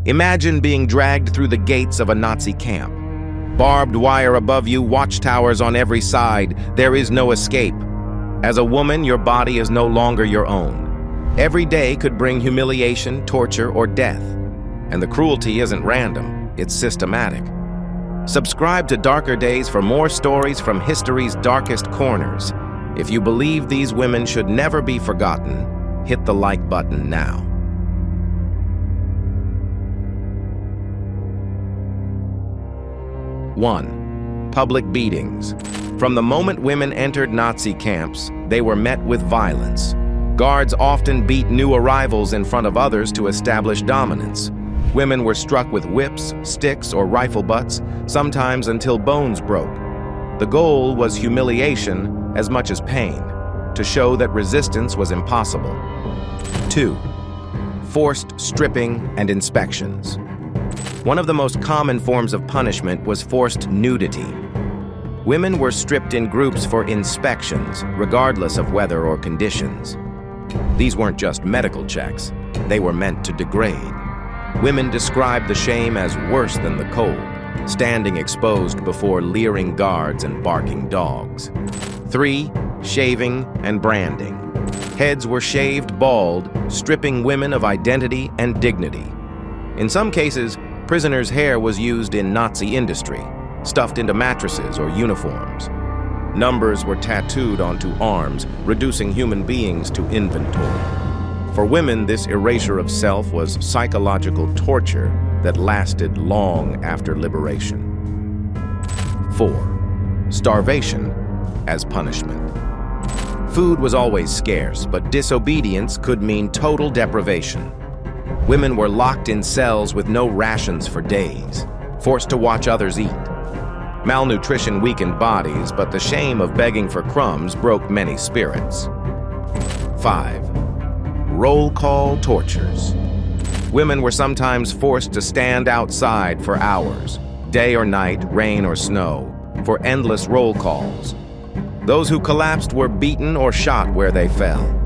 Imagine being dragged through the gates of a Nazi camp. Barbed wire above you, watchtowers on every side. There is no escape. As a woman, your body is no longer your own. Every day could bring humiliation, torture, or death. And the cruelty isn't random, it's systematic. Subscribe to Darker Days for more stories from history's darkest corners. If you believe these women should never be forgotten, hit the like button now. 1. Public beatings. From the moment women entered Nazi camps, they were met with violence. Guards often beat new arrivals in front of others to establish dominance. Women were struck with whips, sticks, or rifle butts, sometimes until bones broke. The goal was humiliation as much as pain, to show that resistance was impossible. 2. Forced stripping and inspections. One of the most common forms of punishment was forced nudity. Women were stripped in groups for inspections, regardless of weather or conditions. These weren't just medical checks, they were meant to degrade. Women described the shame as worse than the cold, standing exposed before leering guards and barking dogs. 3. Shaving and branding. Heads were shaved bald, stripping women of identity and dignity. In some cases, prisoners' hair was used in Nazi industry, stuffed into mattresses or uniforms. Numbers were tattooed onto arms, reducing human beings to inventory. For women, this erasure of self was psychological torture that lasted long after liberation. 4. Starvation as punishment. Food was always scarce, but disobedience could mean total deprivation. Women were locked in cells with no rations for days, forced to watch others eat. Malnutrition weakened bodies, but the shame of begging for crumbs broke many spirits. 5. Roll call tortures. Women were sometimes forced to stand outside for hours, day or night, rain or snow, for endless roll calls. Those who collapsed were beaten or shot where they fell.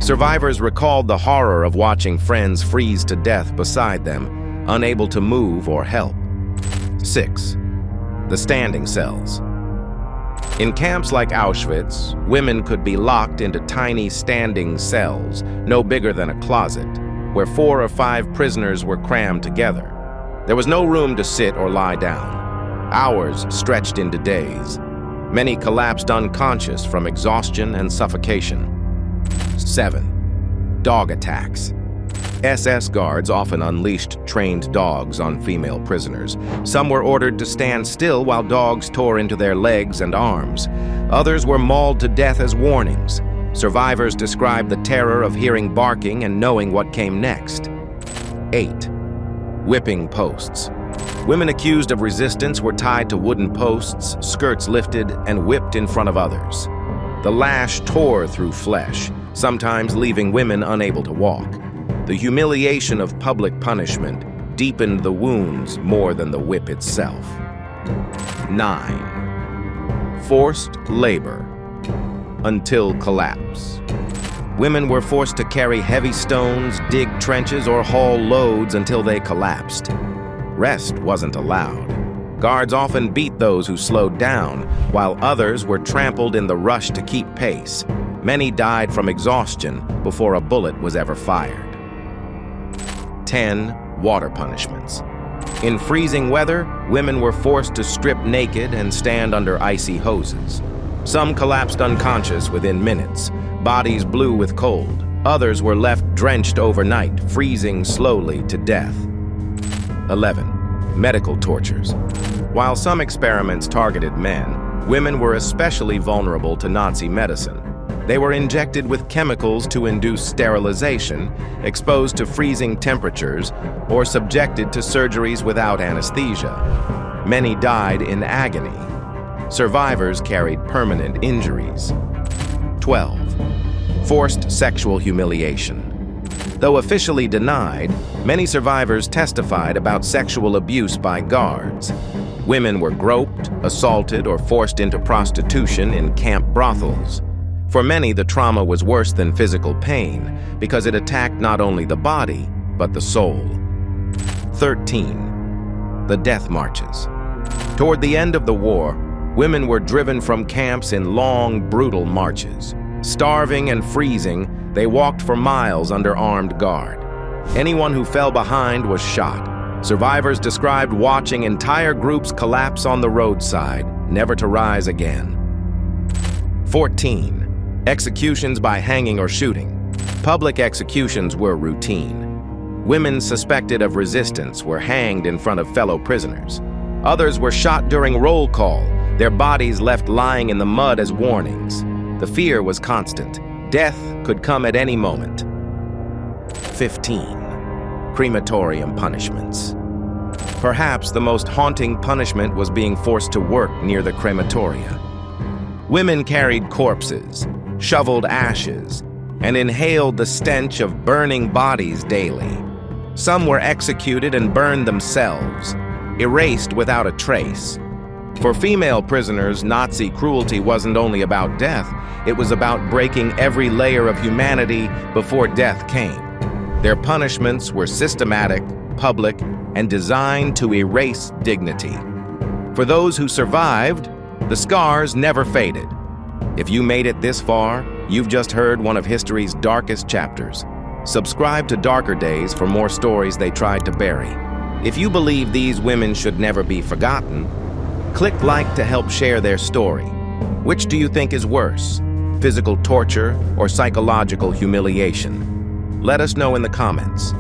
Survivors recalled the horror of watching friends freeze to death beside them, unable to move or help. 6. The standing cells. In camps like Auschwitz, women could be locked into tiny standing cells, no bigger than a closet, where 4 or 5 prisoners were crammed together. There was no room to sit or lie down. Hours stretched into days. Many collapsed unconscious from exhaustion and suffocation. 7. Dog attacks. SS guards often unleashed trained dogs on female prisoners. Some were ordered to stand still while dogs tore into their legs and arms. Others were mauled to death as warnings. Survivors described the terror of hearing barking and knowing what came next. 8. Whipping posts. Women accused of resistance were tied to wooden posts, skirts lifted, and whipped in front of others. The lash tore through flesh, sometimes leaving women unable to walk. The humiliation of public punishment deepened the wounds more than the whip itself. 9. Forced labor until collapse. Women were forced to carry heavy stones, dig trenches, or haul loads until they collapsed. Rest wasn't allowed. Guards often beat those who slowed down, while others were trampled in the rush to keep pace. Many died from exhaustion before a bullet was ever fired. 10. Water punishments. In freezing weather, women were forced to strip naked and stand under icy hoses. Some collapsed unconscious within minutes, bodies blue with cold. Others were left drenched overnight, freezing slowly to death. 11. Medical tortures. While some experiments targeted men, women were especially vulnerable to Nazi medicine. They were injected with chemicals to induce sterilization, exposed to freezing temperatures, or subjected to surgeries without anesthesia. Many died in agony. Survivors carried permanent injuries. 12. Forced sexual humiliation. Though officially denied, many survivors testified about sexual abuse by guards. Women were groped, assaulted, or forced into prostitution in camp brothels. For many, the trauma was worse than physical pain because it attacked not only the body, but the soul. 13. The death marches. Toward the end of the war, women were driven from camps in long, brutal marches. Starving and freezing, they walked for miles under armed guard. Anyone who fell behind was shot. Survivors described watching entire groups collapse on the roadside, never to rise again. 14. Executions by hanging or shooting. Public executions were routine. Women suspected of resistance were hanged in front of fellow prisoners. Others were shot during roll call, their bodies left lying in the mud as warnings. The fear was constant. Death could come at any moment. 15. Crematorium punishments. Perhaps the most haunting punishment was being forced to work near the crematoria. Women carried corpses, shoveled ashes, and inhaled the stench of burning bodies daily. Some were executed and burned themselves, erased without a trace. For female prisoners, Nazi cruelty wasn't only about death, it was about breaking every layer of humanity before death came. Their punishments were systematic, public, and designed to erase dignity. For those who survived, the scars never faded. If you made it this far, you've just heard one of history's darkest chapters. Subscribe to Darker Days for more stories they tried to bury. If you believe these women should never be forgotten, click like to help share their story. Which do you think is worse, physical torture or psychological humiliation? Let us know in the comments.